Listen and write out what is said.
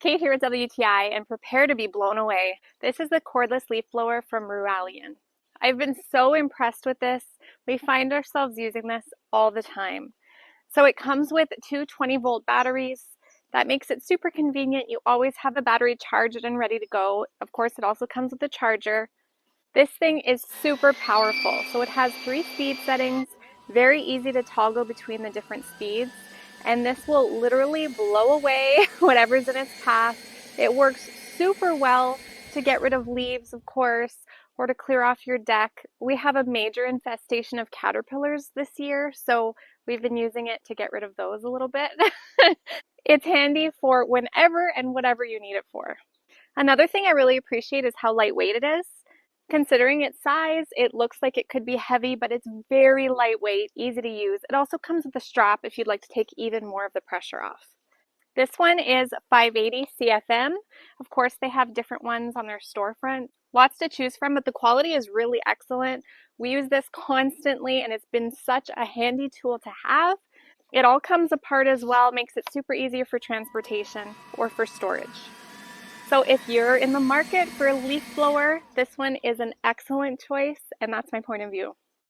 Kate here with WTI, and prepare to be blown away. This is the cordless leaf blower from RUALION. I've been so impressed with this. We find ourselves using this all the time. So it comes with two 20-volt batteries. That makes it super convenient. You always have the battery charged and ready to go. Of course, it also comes with a charger. This thing is super powerful. So it has 3 speed settings, very easy to toggle between the different speeds. And this will literally blow away whatever's in its path. It works super well to get rid of leaves, of course, or to clear off your deck. We have a major infestation of caterpillars this year, so we've been using it to get rid of those a little bit. It's handy for whenever and whatever you need it for. Another thing I really appreciate is how lightweight it is. Considering its size, it looks like it could be heavy, but it's very lightweight, easy to use. It also comes with a strap if you'd like to take even more of the pressure off. This one is 580 CFM. Of course, they have different ones on their storefront. Lots to choose from, but the quality is really excellent. We use this constantly, and it's been such a handy tool to have. It all comes apart as well, makes it super easier for transportation or for storage. So if you're in the market for a leaf blower, this one is an excellent choice, and that's my point of view.